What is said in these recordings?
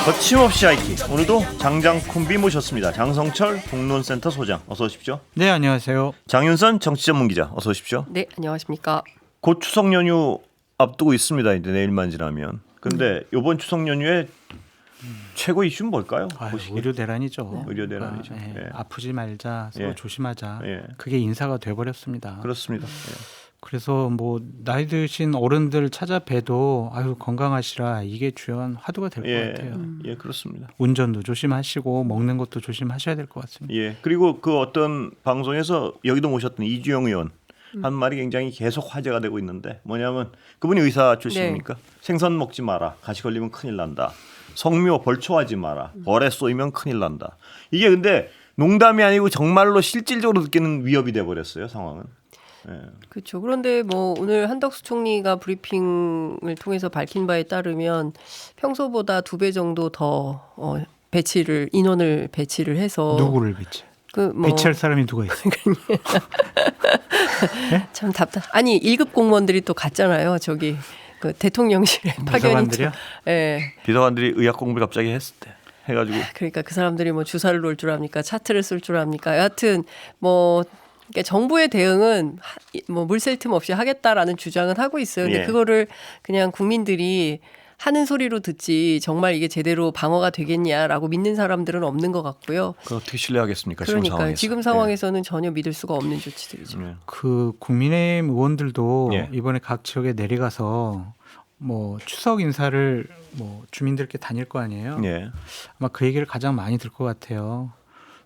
거침없이 IT 오늘도 장장 콤비 모셨습니다. 장성철 공론센터 소장 어서 오십시오. 네, 안녕하세요. 장윤선 정치전문기자 어서 오십시오. 네, 안녕하십니까. 곧 추석 연휴 앞두고 있습니다. 이제 내일만 지나면. 근데 이번 추석 연휴에 최고 이슈는 뭘까요? 의료 대란이죠. 의료 대란이죠. 예. 예. 아프지 말자, 서로 예. 조심하자. 예. 그게 인사가 돼버렸습니다. 그렇습니다. 그래서 뭐 나이 드신 어른들 찾아뵈도 아유 건강하시라 이게 주요한 화두가 될 것 예. 같아요. 예, 그렇습니다. 운전도 조심하시고 먹는 것도 조심하셔야 될 것 같습니다. 예. 그리고 그 어떤 방송에서 여기도 모셨던 이주영 의원 한 말이 굉장히 계속 화제가 되고 있는데 뭐냐면 그분이 의사 출신입니까? 네. 생선 먹지 마라. 가시 걸리면 큰일 난다. 성묘 벌초하지 마라. 벌에 쏘이면 큰일 난다. 이게 근데 농담이 아니고 정말로 실질적으로 느끼는 위협이 돼 버렸어요, 상황은. 예. 그렇죠. 그런데 뭐 오늘 한덕수 총리가 브리핑을 통해서 밝힌 바에 따르면 평소보다 2배 정도 더 인원을 배치를 해서 누구를 배치? 배치할 사람이 누가 있어요? 참 답답. 아니 1급 공무원들이 또 갔잖아요. 저기 그 대통령실에 파견이. 비서관들이요? 예. 비서관들이 의학 공부를 갑자기 했을 때 해가지고 그러니까 그 사람들이 뭐 주사를 놓을 줄 압니까? 차트를 쓸 줄 압니까? 여하튼 뭐 그러니까 정부의 대응은 뭐 물샐 틈 없이 하겠다라는 주장은 하고 있어요. 근데 예. 그거를 그냥 국민들이 하는 소리로 듣지 정말 이게 제대로 방어가 되겠냐라고 믿는 사람들은 없는 것 같고요. 그걸 어떻게 신뢰하겠습니까? 그러니까 상황에서. 지금 상황에서는 전혀 믿을 수가 없는 조치들이죠. 예. 그 국민의힘 의원들도 예. 이번에 각 지역에 내려가서 뭐 추석 인사를 뭐 주민들께 다닐 거 아니에요. 예. 아마 그 얘기를 가장 많이 들 것 같아요.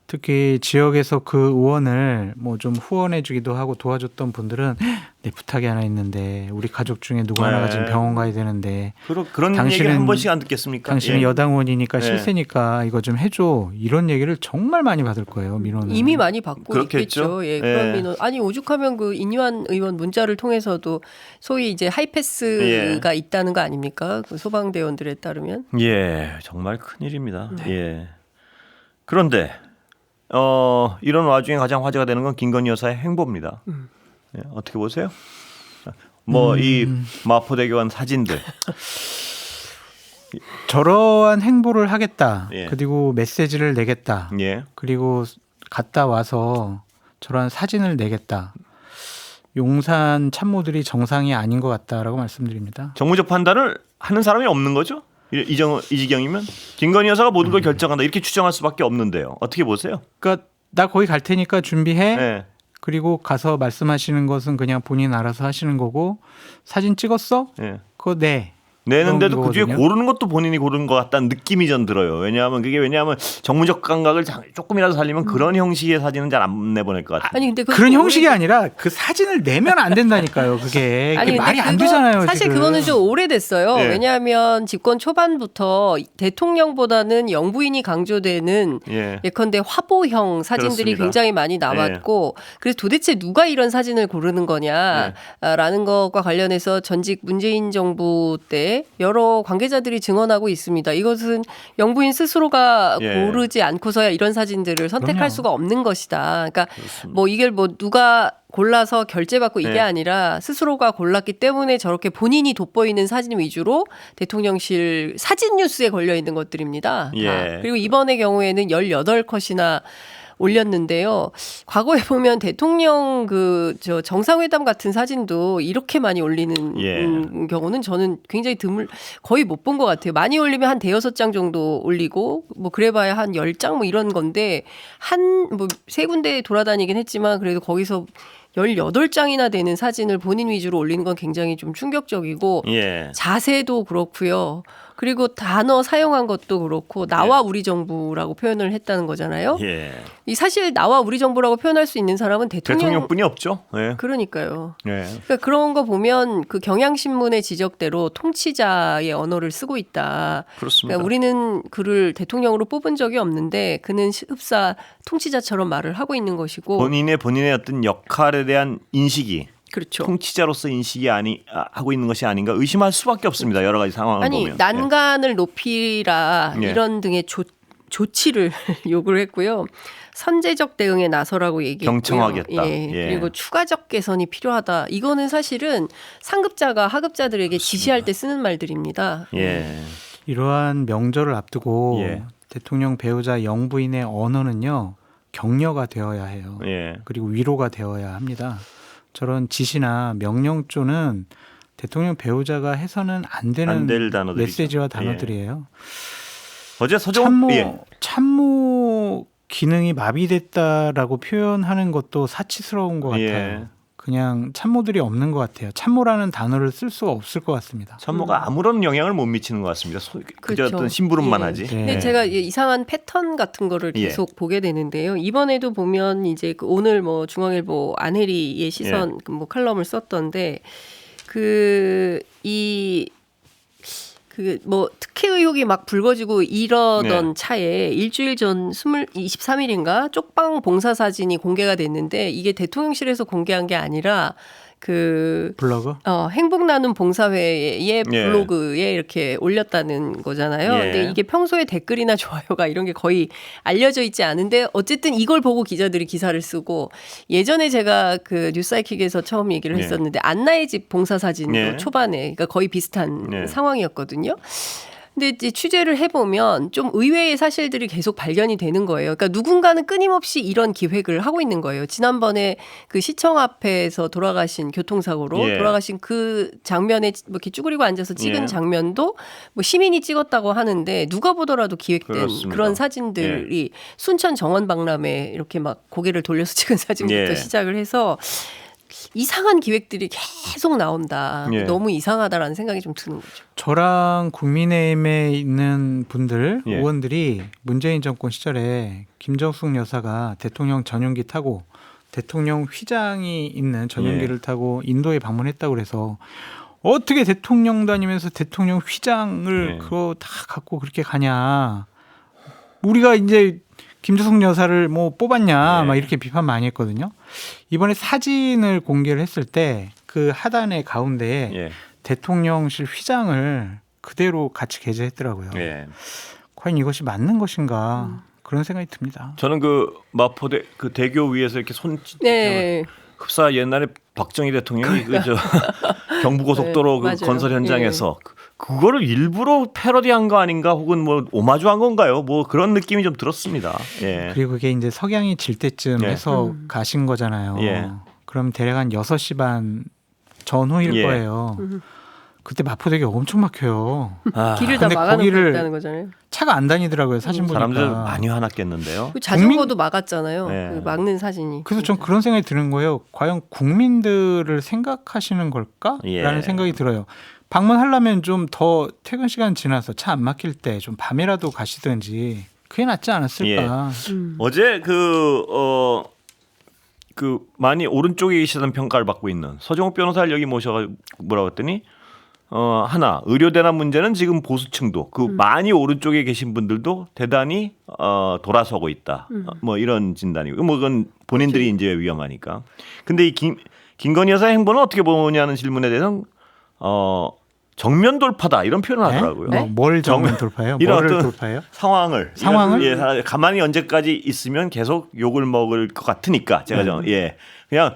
특히 지역에서 그 의원을 뭐 좀 후원해주기도 하고 도와줬던 분들은 내 부탁이 하나 있는데 우리 가족 중에 누구 하나가 지금 병원 가야 되는데 그런 얘기를 한 번씩 안 듣겠습니까? 당신은 예. 여당 의원이니까 예. 실세니까 이거 좀 해줘 이런 얘기를 정말 많이 받을 거예요. 민원은. 이미 많이 받고 그렇겠죠. 있겠죠. 예, 예. 그런 민원. 아니 오죽하면 그 인유한 의원 문자를 통해서도 소위 이제 하이패스가 있다는 거 아닙니까? 그 소방대원들에 따르면. 예, 정말 큰일입니다. 예. 그런데 이런 와중에 가장 화제가 되는 건 김건희 여사의 행보입니다. 예, 어떻게 보세요? 뭐 이 마포대교관 사진들. 저러한 행보를 하겠다. 예. 그리고 메시지를 내겠다. 예. 그리고 갔다 와서 저러한 사진을 내겠다. 용산 참모들이 정상이 아닌 것 같다라고 말씀드립니다. 정무적 판단을 하는 사람이 없는 거죠? 이 지경이면 김건희 여사가 모든 걸 결정한다 이렇게 추정할 수밖에 없는데요. 어떻게 보세요? 그러니까 나 거기 갈 테니까 준비해. 예. 그리고 가서 말씀하시는 것은 그냥 본인 알아서 하시는 거고 사진 찍었어? 예. 그거 내. 내는데도 그 뒤에 거거든요. 고르는 것도 본인이 고른 것 같다는 느낌이 전 들어요. 왜냐하면 정무적 감각을 조금이라도 살리면 그런 형식의 사진은 잘 안 내보낼 것 같아요. 아니 근데 그런 형식이 아니라 그 사진을 내면 안 된다니까요. 그게 아니, 근데 말이 안 그거 되잖아요. 사실 지금. 그거는 좀 오래됐어요. 예. 왜냐하면 집권 초반부터 대통령보다는 영부인이 강조되는 예. 예컨대 화보형 사진들이 그렇습니다. 굉장히 많이 나왔고 그래서 도대체 누가 이런 사진을 고르는 거냐라는 것과 관련해서 전직 문재인 정부 때 여러 관계자들이 증언하고 있습니다. 이것은 영부인 스스로가 예. 고르지 않고서야 이런 사진들을 선택할 그럼요. 수가 없는 것이다. 그러니까 그렇습니다. 뭐 이게 뭐 누가 골라서 결제받고 이게 네. 아니라 스스로가 골랐기 때문에 저렇게 본인이 돋보이는 사진 위주로 대통령실 사진 뉴스에 걸려 있는 것들입니다. 예. 다. 그리고 이번의 경우에는 18컷이나 올렸는데요. 과거에 보면 대통령 저 정상회담 같은 사진도 이렇게 많이 올리는 예. 경우는 저는 굉장히 거의 못 본 것 같아요. 많이 올리면 한 5-6장 정도 올리고 뭐 그래봐야 한 10장 뭐 이런 건데 뭐 세 군데 돌아다니긴 했지만 그래도 거기서 18장이나 되는 사진을 본인 위주로 올리는 건 굉장히 좀 충격적이고 예. 자세도 그렇고요. 그리고 단어 사용한 것도 그렇고 나와 우리 정부라고 표현을 했다는 거잖아요. 예. 이 사실 나와 우리 정부라고 표현할 수 있는 사람은 대통령뿐이 없죠. 예. 그러니까요. 예. 그러니까 그런 거 보면 그 경향신문의 지적대로 통치자의 언어를 쓰고 있다. 그렇습니다. 그러니까 우리는 그를 대통령으로 뽑은 적이 없는데 그는 흡사 통치자처럼 말을 하고 있는 것이고 본인의 어떤 역할에 대한 인식이 그렇죠. 통치자로서 인식이 하고 있는 것이 아닌가 의심할 수밖에 없습니다. 여러 가지 상황을 아니 보면. 난간을 높이라 예. 이런 등의 조치를 요구를 했고요. 선제적 대응에 나서라고 얘기했고요. 경청하겠다. 예. 예. 그리고 추가적 개선이 필요하다. 이거는 사실은 상급자가 하급자들에게 지시할 때 쓰는 말들입니다. 예. 이러한 명절을 앞두고 예. 대통령 배우자 영부인의 언어는요 격려가 되어야 해요. 예. 그리고 위로가 되어야 합니다. 저런 지시나 명령조는 대통령 배우자가 해서는 안 되는 안 될 단어들이죠. 메시지와 단어들이에요. 어제 서정훈 참모 기능이 마비됐다라고 표현하는 것도 사치스러운 것 같아요. 예. 그냥 참모들이 없는 것 같아요. 참모라는 단어를 쓸 수가 없을 것 같습니다. 참모가 아무런 영향을 못 미치는 것 같습니다. 그저 그렇죠. 어떤 심부름만 예. 하지. 근데 네. 제가 이상한 패턴 같은 거를 예. 계속 보게 되는데요. 이번에도 보면 이제 그 오늘 뭐 중앙일보 안혜리의 시선 예. 뭐 칼럼을 썼던데 뭐 특혜 의혹이 막 불거지고 이러던 네. 차에 일주일 전 23일인가 쪽방 봉사 사진이 공개가 됐는데 이게 대통령실에서 공개한 게 아니라 그 블로그? 행복 나눔 봉사회의 예. 블로그에 이렇게 올렸다는 거잖아요. 예. 근데 이게 평소에 댓글이나 좋아요가 이런 게 거의 알려져 있지 않은데 어쨌든 이걸 보고 기자들이 기사를 쓰고 예전에 제가 그 뉴스사이킥에서 처음 얘기를 예. 했었는데 안나의 집 봉사 사진도 예. 초반에 그러니까 거의 비슷한 예. 상황이었거든요. 근데 이제 취재를 해보면 좀 의외의 사실들이 계속 발견이 되는 거예요. 그러니까 누군가는 끊임없이 이런 기획을 하고 있는 거예요. 지난번에 그 시청 앞에서 돌아가신 교통사고로 예. 돌아가신 그 장면에 뭐 이렇게 쭈그리고 앉아서 찍은 예. 장면도 뭐 시민이 찍었다고 하는데 누가 보더라도 기획된 그렇습니다. 그런 사진들이 순천 정원 박람회 이렇게 막 고개를 돌려서 찍은 사진부터 예. 시작을 해서 이상한 기획들이 계속 나온다. 예. 너무 이상하다라는 생각이 좀 드는 거죠. 저랑 국민의힘에 있는 분들 예. 의원들이 문재인 정권 시절에 김정숙 여사가 대통령 전용기 타고 대통령 휘장이 있는 전용기를 타고 인도에 방문했다고 그래서 어떻게 대통령 다니면서 대통령 휘장을 예. 그거 다 갖고 그렇게 가냐. 우리가 이제 김정숙 여사를 뭐 뽑았냐 예. 막 이렇게 비판 많이 했거든요. 이번에 사진을 공개를 했을 때 그 하단의 가운데에 예. 대통령실 휘장을 그대로 같이 게재했더라고요. 예. 과연 이것이 맞는 것인가 그런 생각이 듭니다. 저는 그 마포대 그 대교 위에서 이렇게 손 네. 흡사 옛날에 박정희 대통령이 그저 경부고속도로 네, 그 맞아요. 건설 현장에서 그거를 일부러 패러디한 거 아닌가 혹은 뭐 오마주한 건가요? 뭐 그런 느낌이 좀 들었습니다. 예. 그리고 그게 이제 석양이 질 때쯤 예. 해서 가신 거잖아요. 예. 그럼 대략 한 6시 반 전후일 예. 거예요. 그때 마포대교 엄청 막혀요. 아, 길을 다 근데 막아놓고 거기를 있다는 거잖아요. 차가 안 다니더라고요. 사진 보니까. 사람들 많이 화났겠는데요. 그 자전거도 막았잖아요. 네. 그 막는 사진이. 그래서 전 그런 생각이 드는 거예요. 과연 국민들을 생각하시는 걸까? 예. 라는 생각이 들어요. 방문하려면 좀 더 퇴근 시간 지나서 차 안 막힐 때 좀 밤이라도 가시든지 그게 낫지 않았을까. 어제 그 많이 오른쪽에 계시던 평가를 받고 있는 서정욱 변호사를 여기 모셔가 뭐라고 했더니 하나 의료대란 문제는 지금 보수층도 그 많이 오른쪽에 계신 분들도 대단히 돌아서고 있다. 뭐 이런 진단이고 뭐 그건 본인들이 이제 위험하니까. 근데 이 김건희 여사 행보는 어떻게 보냐는 질문에 대해서는 정면 돌파다 이런 표현을 하더라고요. 네? 뭘 정면 돌파해요? 이런 뭐를 어떤 돌파해요? 상황을 예, 가만히 언제까지 있으면 계속 욕을 먹을 것 같으니까 제가 그냥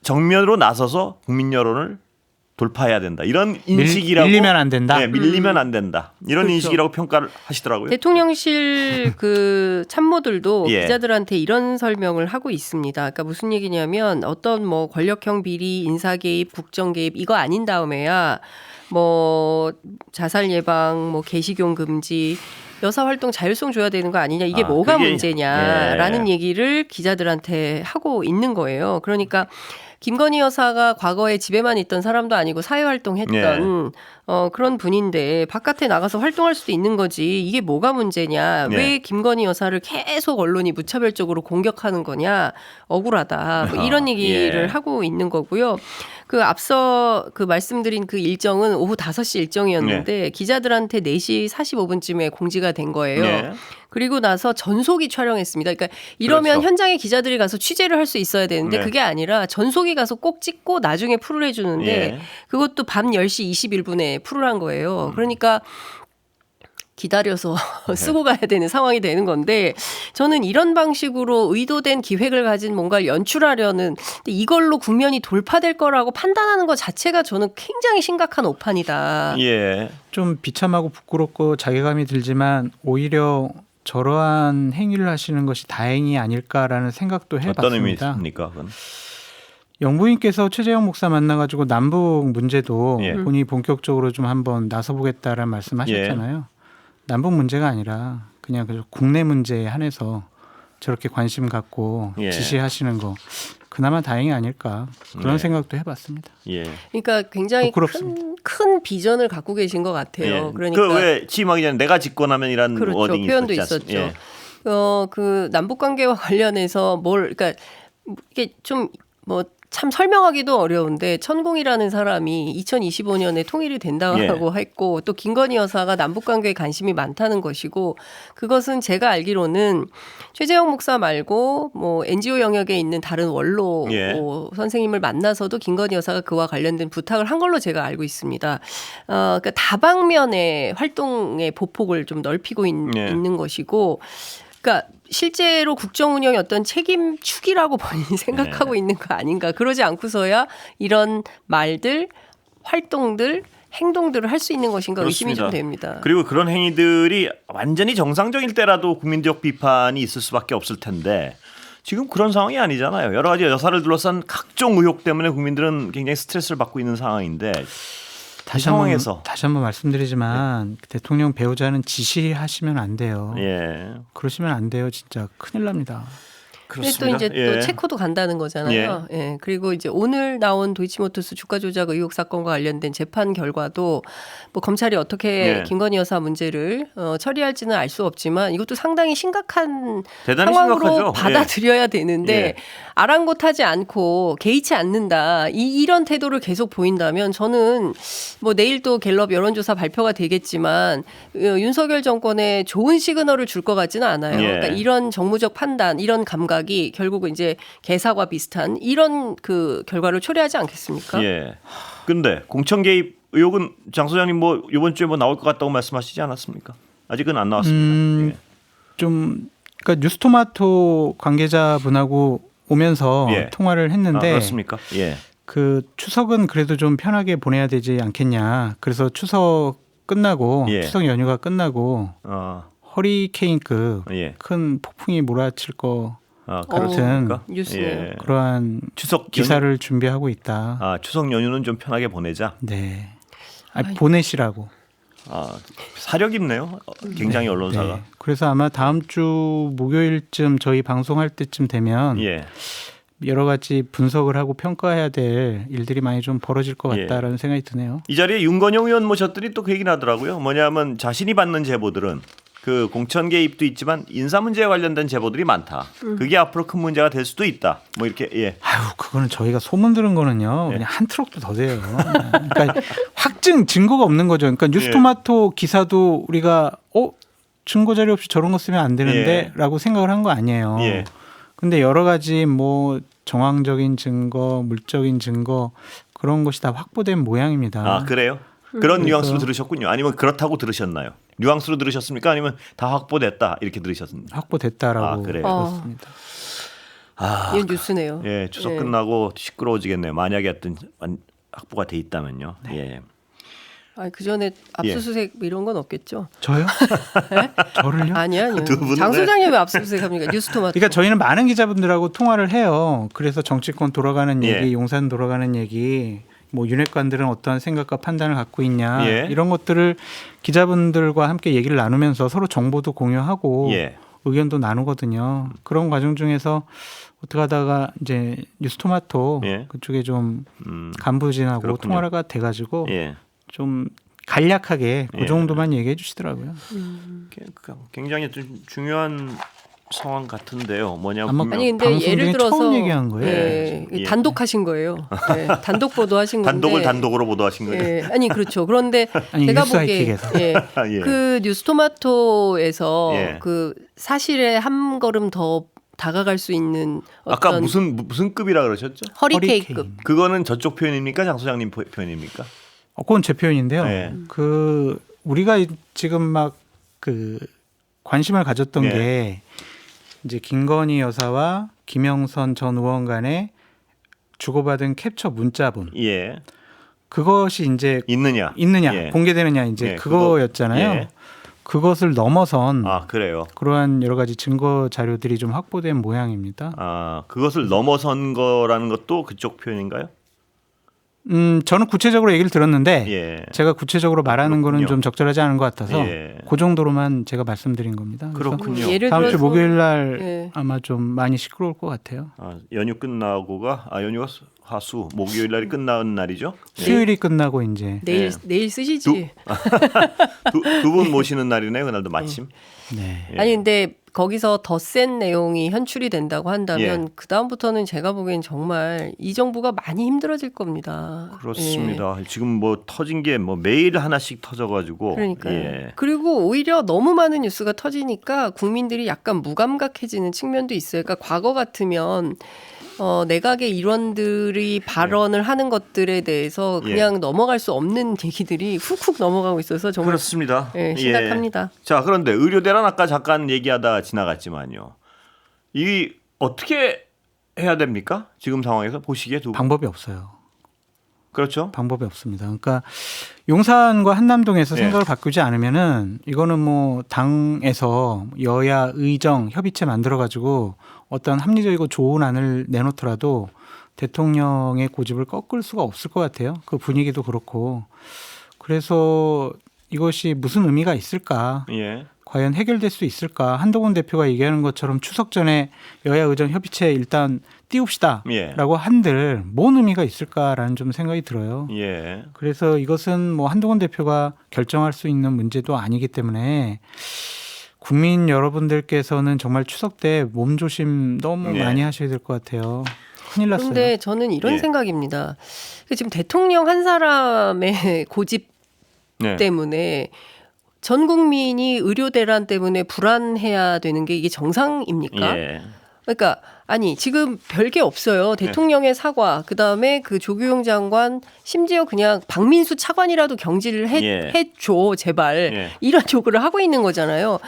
정면으로 나서서 국민 여론을 돌파해야 된다. 이런 인식이라고 밀리면 안 된다. 네, 밀리면 안 된다. 이런 그렇죠. 인식이라고 평가를 하시더라고요. 대통령실 그 참모들도 예. 기자들한테 이런 설명을 하고 있습니다. 그러니까 무슨 얘기냐면 어떤 뭐 권력형 비리, 인사 개입, 국정 개입 이거 아닌 다음에야 뭐 자살 예방, 뭐 개식용 금지, 여사 활동 자율성 줘야 되는 거 아니냐 이게 뭐가 그게, 문제냐라는 얘기를 기자들한테 하고 있는 거예요. 그러니까 김건희 여사가 과거에 집에만 있던 사람도 아니고 사회활동했던 그런 분인데 바깥에 나가서 활동할 수도 있는 거지 이게 뭐가 문제냐 왜 김건희 여사를 계속 언론이 무차별적으로 공격하는 거냐 억울하다 뭐 이런 얘기를 하고 있는 거고요. 그 앞서 그 말씀드린 그 일정은 오후 5시 일정이었는데 기자들한테 4시 45분쯤에 공지가 된 거예요. 그리고 나서 전속이 촬영했습니다. 그러니까 이러면 그렇죠. 현장에 기자들이 가서 취재를 할 수 있어야 되는데 그게 아니라 전속이 가서 꼭 찍고 나중에 풀을 해주는데 그것도 밤 10시 21분에 풀을 한 거예요. 그러니까 기다려서 쓰고 가야 되는 상황이 되는 건데 저는 이런 방식으로 의도된 기획을 가진 뭔가를 연출하려는 근데 이걸로 국면이 돌파될 거라고 판단하는 것 자체가 저는 굉장히 심각한 오판이다. 예. 좀 비참하고 부끄럽고 자괴감이 들지만 오히려 저러한 행위를 하시는 것이 다행이 아닐까라는 생각도 어떤 해봤습니다. 의미입니까? 그건? 영부인께서 최재형 목사 만나가지고 남북 문제도 예. 본인이 본격적으로 좀 한번 나서보겠다라는 말씀하셨잖아요. 남북 문제가 아니라 그냥 국내 문제에 한해서 저렇게 관심 갖고 예. 지시하시는 거 그나마 다행이 아닐까 그런 예. 생각도 해봤습니다. 예. 그러니까 굉장히 부끄럽습니다. 큰 비전을 갖고 계신 것 같아요. 예. 그러니까 그왜 취임하기 전에 내가 집권하면이라는 그렇죠. 워딩이 표현도 있었지 않습니까? 있었죠. 예. 그 남북 관계와 관련해서 그러니까 이게 좀 참 설명하기도 어려운데 천공이라는 사람이 2025년에 통일이 된다고 예. 했고 또 김건희 여사가 남북 관계에 관심이 많다는 것이고 그것은 제가 알기로는 최재형 목사 말고 NGO 영역에 있는 다른 원로 예. 선생님을 만나서도 김건희 여사가 그와 관련된 부탁을 한 걸로 제가 알고 있습니다. 그러니까 다방면의 활동의 보폭을 좀 넓히고 예. 있는 것이고 그러니까 실제로 국정 운영의 어떤 책임축이라고 본인이 생각하고 있는 거 아닌가. 그러지 않고서야 이런 말들, 활동들, 행동들을 할 수 있는 것인가 의심이 좀 됩니다. 그리고 그런 행위들이 완전히 정상적일 때라도 국민적 비판이 있을 수밖에 없을 텐데 지금 그런 상황이 아니잖아요. 여러 가지 여사를 둘러싼 각종 의혹 때문에 국민들은 굉장히 스트레스를 받고 있는 상황인데 다시 한번 말씀드리지만 대통령 배우자는 지시하시면 안 돼요. 예. 그러시면 안 돼요. 진짜 큰일 납니다. 근데 또 이제 예. 또 체코도 간다는 거잖아요. 예. 그리고 이제 오늘 나온 도이치모터스 주가 조작 의혹 사건과 관련된 재판 결과도 검찰이 어떻게 예. 김건희 여사 문제를 처리할지는 알 수 없지만 이것도 상당히 심각한 대단히 상황으로 심각하죠. 받아들여야 되는데 예. 아랑곳하지 않고 개의치 않는다. 이런 태도를 계속 보인다면 저는 내일 또 갤럽 여론조사 발표가 되겠지만 윤석열 정권에 좋은 시그널을 줄 것 같지는 않아요. 예. 그러니까 이런 정무적 판단, 이런 감각이 결국은 이제 개사과 비슷한 이런 그 결과를 초래하지 않겠습니까? 예. 근데 공천 개입 의혹은 장 소장님 이번 주에 나올 것 같다고 말씀하시지 않았습니까? 아직은 안 나왔습니다. 예. 좀 그러니까 뉴스토마토 관계자분하고 오면서 예. 통화를 했는데 그렇습니까? 예. 그 추석은 그래도 좀 편하게 보내야 되지 않겠냐. 그래서 추석 끝나고 예. 추석 연휴가 끝나고 허리케인급 예. 큰 폭풍이 몰아칠 거 같은 그렇습니까? 뉴스네요. 예. 그러한 추석 기사를 준비하고 있다. 추석 연휴는 좀 편하게 보내자. 네. 보내시라고. 사력 있네요. 굉장히 언론사가. 네. 그래서 아마 다음 주 목요일쯤 저희 방송할 때쯤 되면 예. 여러 가지 분석을 하고 평가해야 될 일들이 많이 좀 벌어질 것 예. 같다라는 생각이 드네요. 이 자리에 윤건영 의원 모셨더니 또 그 얘기를 하더라고요. 뭐냐면 자신이 받는 제보들은 그 공천 개입도 있지만 인사 문제에 관련된 제보들이 많다. 그게 앞으로 큰 문제가 될 수도 있다. 이렇게 예. 아유, 그거는 저희가 소문 들은 거는요. 예. 그냥 한 트럭도 더 돼요. 그러니까 확증 증거가 없는 거죠. 그러니까 뉴스토마토 기사도 우리가 증거 자료 없이 저런 거 쓰면 안 되는데라고 생각을 한 거 아니에요. 예. 근데 여러 가지 정황적인 증거, 물적인 증거 그런 것이 다 확보된 모양입니다. 그래요? 그런 뉘앙스로 들으셨군요. 아니면 그렇다고 들으셨나요? 뉘앙스로 들으셨습니까? 아니면 다 확보됐다 이렇게 들으셨습니까? 확보됐다라고 그래요? 그렇습니다. 이건 뉴스네요. 예, 추석 예. 끝나고 시끄러워지겠네요. 만약에 어떤 확보가 돼 있다면요. 예. 그 전에 압수수색 이런 건 없겠죠? 저요? 네? 저를요? 아니요. 두 분은 장 소장님이 압수수색합니까? 뉴스토마토. 그러니까 저희는 많은 기자분들하고 통화를 해요. 그래서 정치권 돌아가는 예. 얘기, 용산 돌아가는 얘기, 윤핵관들은 어떠한 생각과 판단을 갖고 있냐 예. 이런 것들을 기자분들과 함께 얘기를 나누면서 서로 정보도 공유하고 예. 의견도 나누거든요. 그런 과정 중에서 어떻게 하다가 이제 뉴스토마토 예. 그쪽에 좀 간부진하고 그렇군요. 통화가 돼가지고 예. 좀 간략하게 그 예. 정도만 얘기해 주시더라고요. 굉장히 좀 중요한 상황 같은데요. 뭐냐면 아마 아니 근데 방송 예를 중에 들어서 처음 얘기한 거예요. 예, 단독하신 거예요. 예, 단독 보도하신 건데. 단독을 단독으로 보도하신 거예요. 예, 아니 그렇죠. 그런데 아니, 제가 뉴스 보기에 하이킥에서. 예. 그 뉴스토마토에서 예. 그 사실에 한 걸음 더 다가갈 수 있는 아까 어떤 무슨 급이라 그러셨죠? 허리케인급. 그거는 저쪽 표현입니까? 장 소장님 표현입니까? 그건 제 표현인데요. 예. 그 우리가 지금 막 그 관심을 가졌던 예. 게 이제 김건희 여사와 김영선 전 의원 간에 주고받은 캡처 문자본 예. 그것이 이제 있느냐? 예. 공개되느냐 이제 예, 그거였잖아요. 예. 그것을 넘어선 그래요. 그러한 여러 가지 증거 자료들이 좀 확보된 모양입니다. 그것을 넘어선 거라는 것도 그쪽 표현인가요? 저는 구체적으로 얘기를 들었는데 예. 제가 구체적으로 말하는 거는 그렇군요. 좀 적절하지 않은 것 같아서 예. 그 정도로만 제가 말씀드린 겁니다. 그래서 그렇군요. 예를 다음 주 들어서 목요일 날 예. 아마 좀 많이 시끄러울 것 같아요. 연휴 끝나고가 연휴가 화수 목요일 날이 끝나는 날이죠. 수요일이 끝나고 이제 내일 쓰시지. 두 분 모시는 날이네요. 그날도 마침. 네. 예. 아니 근데 거기서 더 센 내용이 현출이 된다고 한다면 예. 그 다음부터는 제가 보기엔 정말 이 정부가 많이 힘들어질 겁니다. 그렇습니다. 지금 뭐 터진 게 뭐 매일 하나씩 터져가지고. 그러니까요. 예. 그리고 오히려 너무 많은 뉴스가 터지니까 국민들이 약간 무감각해지는 측면도 있어요. 그러니까 과거 같으면 내각의 일원들이 발언을 하는 것들에 대해서 그냥 넘어갈 수 없는 얘기들이 훅훅 넘어가고 있어서 정말 그렇습니다. 심각합니다. 예. 자, 그런데 의료대란 아까 잠깐 얘기하다 지나갔지만요. 이 어떻게 해야 됩니까? 지금 상황에서 보시기에 두 분. 방법이 없어요. 그렇죠. 방법이 없습니다. 그러니까 용산과 한남동에서 예. 생각을 바꾸지 않으면은 이거는 뭐 당에서 여야 의정 협의체 만들어 가지고 어떤 합리적이고 좋은 안을 내놓더라도 대통령의 고집을 꺾을 수가 없을 것 같아요. 그 분위기도 그렇고. 그래서 이것이 무슨 의미가 있을까? 예. 과연 해결될 수 있을까? 한동훈 대표가 얘기하는 것처럼 추석 전에 여야 의정 협의체 일단 띄웁시다라고 예. 한들 뭔 의미가 있을까라는 좀 생각이 들어요. 예. 그래서 이것은 뭐 한동훈 대표가 결정할 수 있는 문제도 아니기 때문에 국민 여러분들께서는 정말 추석 때 몸조심 너무 예. 많이 하셔야 될 것 같아요. 큰일 났어요. 그런데 저는 이런 예. 생각입니다. 지금 대통령 한 사람의 고집 네. 때문에 전 국민이 의료 대란 때문에 불안해야 되는 게 이게 정상입니까? 예. 그러니까 아니 지금 별게 없어요. 대통령의 사과, 그다음에 그 조규용 장관 심지어 그냥 박민수 차관이라도 경질을 예. 해줘 제발 예. 이런 요구를 하고 있는 거잖아요.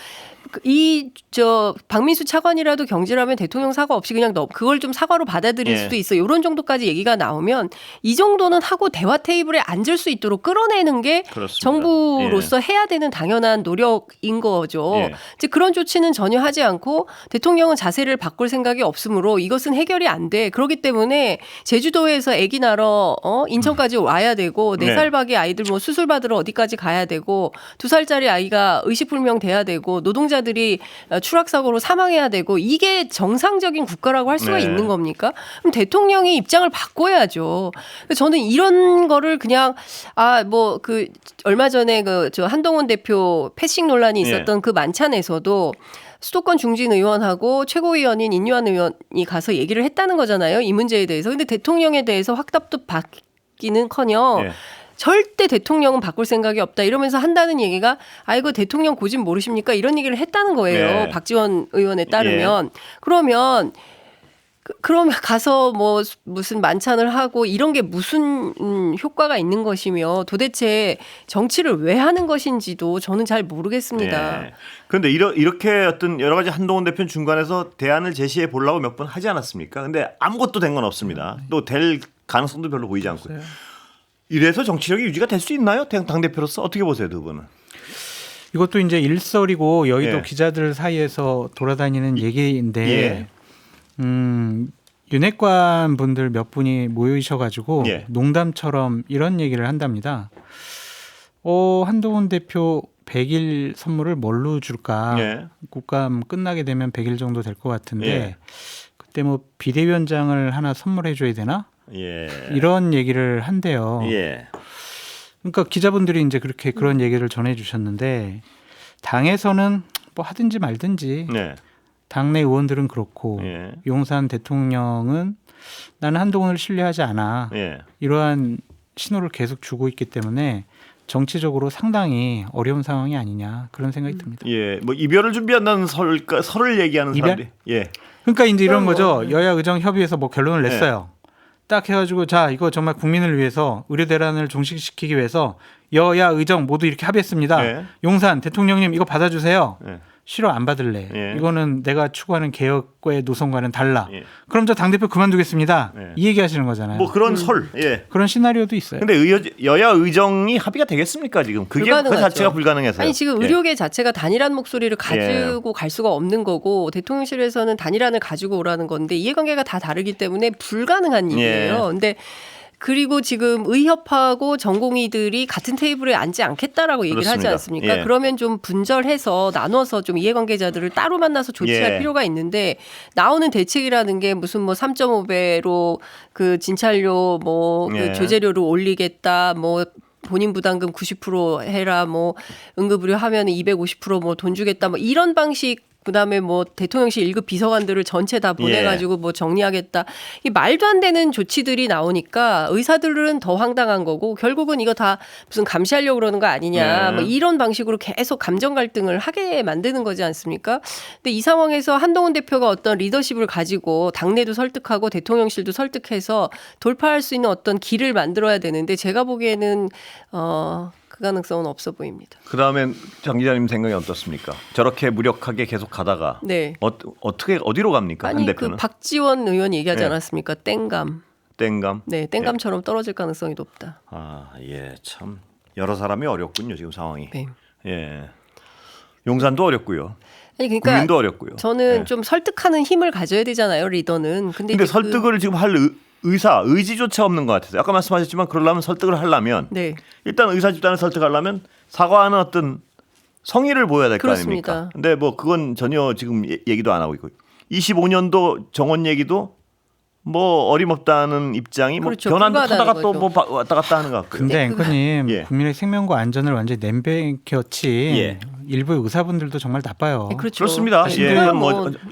박민수 차관이라도 경질하면 대통령 사과 없이 그냥 그걸 좀 사과로 받아들일 예. 수도 있어. 이런 정도까지 얘기가 나오면 이 정도는 하고 대화 테이블에 앉을 수 있도록 끌어내는 게 그렇습니다. 정부로서 해야 되는 당연한 노력인 거죠. 예. 이제 그런 조치는 전혀 하지 않고 대통령은 자세를 바꿀 생각이 없으므로 이것은 해결이 안 돼. 그렇기 때문에 제주도에서 아기 낳으러 인천까지 와야 되고 네. 4살 밖의 아이들 뭐 수술 받으러 어디까지 가야 되고 2살짜리 아이가 의식불명 돼야 되고 노동자들이 추락사고로 사망해야 되고 이게 정상적인 국가라고 할 수가 네. 있는 겁니까? 그럼 대통령이 입장을 바꿔야죠. 저는 이런 거를 그냥 얼마 전에 저 한동훈 대표 패싱 논란이 있었던 그 만찬에서도 수도권 중진 의원하고 최고위원인 인유한 의원이 가서 얘기를 했다는 거잖아요. 이 문제에 대해서. 근데 대통령에 대해서 확답도 받기는커녕 예. 절대 대통령은 바꿀 생각이 없다 이러면서 한다는 얘기가 아이고 대통령 고집 모르십니까? 이런 얘기를 했다는 거예요. 네. 박지원 의원에 따르면. 그러면 가서 뭐 무슨 만찬을 하고 이런 게 무슨 효과가 있는 것이며 도대체 정치를 왜 하는 것인지도 저는 잘 모르겠습니다. 네. 그런데 이렇게 어떤 여러 가지 한동훈 대표는 중간에서 대안을 제시해 보려고 몇 번 하지 않았습니까? 근데 아무것도 된 건 없습니다. 또 될 가능성도 별로 보이지 않고요. 이래서 정치력이 유지가 될 수 있나요? 당대표로서 어떻게 보세요, 두 분은? 이것도 이제 일설이고 여의도 예. 기자들 사이에서 돌아다니는 얘기인데 예. 윤핵관 분들 몇 분이 모이셔가지고 예. 농담처럼 이런 얘기를 한답니다. 한동훈 대표 100일 선물을 뭘로 줄까? 예. 국감 끝나게 되면 100일 정도 될 것 같은데 예. 그때 뭐 비대위원장을 하나 선물해 줘야 되나? 예. 이런 얘기를 한대요. 예. 그러니까 기자분들이 이제 그런 얘기를 전해 주셨는데 당에서는 뭐 하든지 말든지 네. 당내 의원들은 그렇고 예. 용산 대통령은 나는 한동훈을 신뢰하지 않아. 예. 이러한 신호를 계속 주고 있기 때문에 정치적으로 상당히 어려운 상황이 아니냐 그런 생각이 듭니다. 예. 뭐 이별을 준비한다는 설을 얘기하는 이별? 사람들이. 예. 그러니까 이제 이런 거죠. 여야 의정 협의해서 뭐 결론을 네. 냈어요. 딱 해가지고 자 이거 정말 국민을 위해서 의료 대란을 종식시키기 위해서 여야 의정 모두 이렇게 합의했습니다. 예. 용산 대통령님 이거 받아주세요. 예. 싫어 안 받을래. 예. 이거는 내가 추구하는 개혁의 노선과는 달라. 예. 그럼 저 당대표 그만두겠습니다. 예. 이 얘기하시는 거잖아요. 뭐 그런 설. 예. 그런 시나리오도 있어요. 근데 여야 의정이 합의가 되겠습니까 지금? 그게 그 불가능하죠. 자체가 불가능해서요. 아니 지금 예. 의료계 자체가 단일한 목소리를 가지고 갈 수가 없는 거고 대통령실에서는 단일안을 가지고 오라는 건데 이해관계가 다 다르기 때문에 불가능한 일이에요. 근데 그리고 지금 의협하고 전공의들이 같은 테이블에 앉지 않겠다라고 얘기를 하지 그렇습니다. 않습니까? 예. 그러면 좀 분절해서 나눠서 좀 이해관계자들을 따로 만나서 조치할 예. 필요가 있는데 나오는 대책이라는 게 무슨 뭐 3.5배로 그 진찰료 뭐 예. 그 조제료를 올리겠다 뭐 본인 부담금 90% 해라 뭐 응급의료 하면 250% 뭐 돈 주겠다 뭐 이런 방식 그다음에 뭐 대통령실 1급 비서관들을 전체 다 보내가지고 뭐 정리하겠다. 이 말도 안 되는 조치들이 나오니까 의사들은 더 황당한 거고 결국은 이거 다 무슨 감시하려고 그러는 거 아니냐. 뭐 이런 방식으로 계속 감정 갈등을 하게 만드는 거지 않습니까? 근데 이 상황에서 한동훈 대표가 어떤 리더십을 가지고 당내도 설득하고 대통령실도 설득해서 돌파할 수 있는 어떤 길을 만들어야 되는데 제가 보기에는 그 가능성은 없어 보입니다. 그다음에 장 기자님 생각이 어떻습니까? 저렇게 무력하게 계속 가다가 네. 어떻게 어디로 갑니까? 한 아니 대표는? 그 박지원 의원이 얘기하지 네. 않았습니까? 땡감. 땡감. 네, 땡감처럼 떨어질 가능성이 높다. 아, 예, 참 여러 사람이 어렵군요 지금 상황이. 네. 예, 용산도 어렵고요. 아니 그러니까 국민도 어렵고요. 저는 예. 좀 설득하는 힘을 가져야 되잖아요, 리더는. 근데 근데 이제 설득을 지금 할 의지조차 없는 것 같아서 아까 말씀하셨지만 그러려면 설득을 하려면 네. 일단 의사 집단을 설득하려면 사과하는 어떤 성의를 보여야 될 거 그렇습니다. 아닙니까? 근데 뭐 그건 전혀 지금 얘기도 안 하고 있고 25년도 정원 얘기도 뭐 어림없다는 입장이 뭐 그렇죠. 변환도 불가하다는 타다가 또 뭐 왔다 갔다 하는 것 같고요. 근데 앵커님 예. 국민의 생명과 안전을 완전히 냄새켰지 예. 일부 의사분들도 정말 나빠요. 네, 그렇죠. 그렇습니다. 정말 예,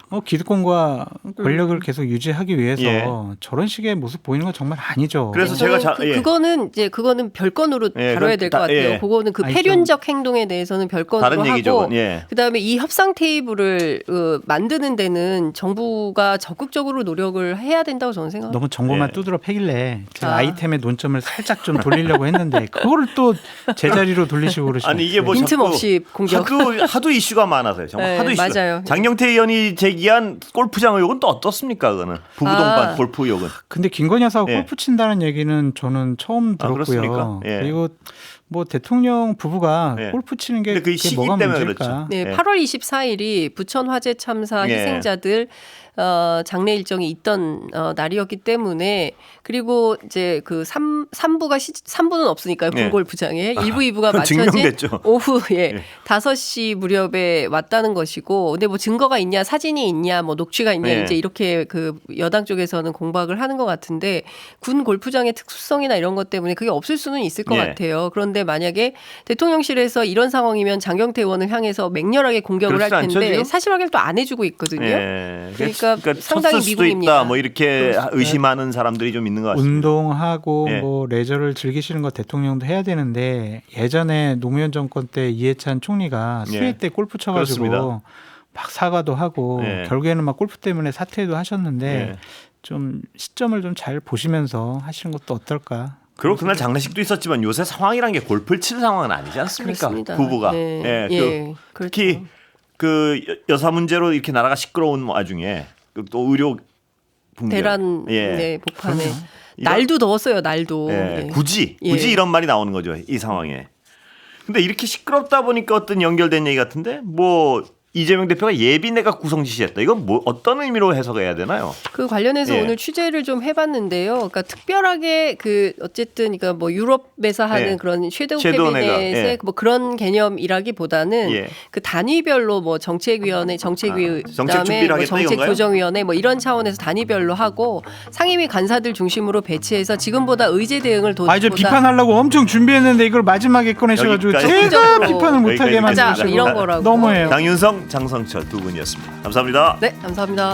뭐 기득권과 권력을 계속 유지하기 위해서 예. 저런 식의 모습 보이는 건 정말 아니죠. 그래서 저는 제가 그거는 별건으로 예, 다뤄야 될 것 다- 같아요. 예. 그거는 그 아니, 폐륜적 행동에 대해서는 별건으로 다른 하고 얘기죠. 예. 그다음에 이 협상 테이블을 만드는 데는 정부가 적극적으로 노력을 해야 된다고 저는 생각합니다. 너무 정보만 예. 두드러 패길래 제가 아. 아이템의 논점을 살짝 좀 돌리려고 했는데 그거를 또 제자리로 돌리시고 그러시면 아니 이게 뭐 빈틈없이 자꾸 공격. 하도 이슈가 많아서요. 정말 네, 하도 이슈가. 맞아요. 장경태 의원이 제기한 골프장 의혹은 또 어떻습니까? 그거는 부부동반 골프 의혹은. 근데 김건희 여사가 예. 골프 친다는 얘기는 저는 처음 아, 들었고요. 그렇습니까? 예. 그리고 뭐 대통령 부부가 예. 골프 치는 게 근데 그 그게 시기 뭐가 때문에 문제일까? 그렇죠. 네, 예. 8월 24일이 부천 화재 참사 예. 희생자들 장례 일정이 있던 날이었기 때문에 그리고 이제 그 3부는 없으니까요. 예. 불골프장에 1부, 2부가 그건 맞춰진 증명됐죠. 오후에 예. 5시 무렵에 왔다는 것이고 근데 뭐 증거가 있냐 사진이 있냐 뭐 녹취가 있냐 예. 이제 이렇게 그 여당 쪽에서는 공박을 하는 것 같은데 군 골프장의 특수성이나 이런 것 때문에 그게 없을 수는 있을 것 예. 같아요. 그런데 만약에 대통령실에서 이런 상황이면 장경태 의원을 향해서 맹렬하게 공격을 할 그렇지 않죠, 텐데 지금? 사실 확인을 또 안 해주고 있거든요. 예. 그러니까 쳤을 상당히 수도 미국입니다. 있다. 뭐 이렇게 의심하는 사람들이 좀 있는 것 같습니다. 운동하고 예. 뭐 레저를 즐기시는 거 대통령도 해야 되는데 예전에 노무현 정권 때 이해찬 총리가 예. 수해 때 골프 쳐가지고 그렇습니다. 막 사과도 하고 예. 결국에는 막 골프 때문에 사퇴도 하셨는데 예. 좀 시점을 좀 잘 보시면서 하시는 것도 어떨까? 그리고 그날 장례식도 있었지만 요새 상황이란 게 골프를 치는 상황은 아니지 않습니까? 그렇습니다. 부부가. 네. 예, 예, 그, 그렇죠. 특히 그 여사 문제로 이렇게 나라가 시끄러운 와중에 또 의료 붕괴. 대란 예. 네, 복판에 이거- 날도 더웠어요. 날도. 예, 예. 굳이 예. 이런 말이 나오는 거죠. 이 상황에. 근데 이렇게 시끄럽다 보니까 어떤 연결된 얘기 같은데 뭐 이재명 대표가 예비 내각 구성 지시했다. 이건 뭐 어떤 의미로 해석해야 되나요? 그 관련해서 예. 오늘 취재를 좀 해봤는데요. 그러니까 특별하게 그 어쨌든 그러니까 뭐 유럽에서 하는 예. 그런 섀도우 섀도우 내각, 캐비넷의 예. 뭐 그런 개념이라기보다는 예. 그 단위별로 뭐 정책위원회, 정책위, 정책 그다음에 준비를 뭐 하겠다 정책 이건가요? 조정위원회 뭐 이런 차원에서 단위별로 하고 상임위 간사들 중심으로 배치해서 지금보다 의제 대응을 더 아 이제 비판하려고 엄청 준비했는데 이걸 마지막에 꺼내셔가지고 여기까지. 제가 비판을 못하게 여기까지 맞아 만드시고 이런 거라고. 너무해요. 장윤성, 장성철 두 분이었습니다. 감사합니다. 네, 감사합니다.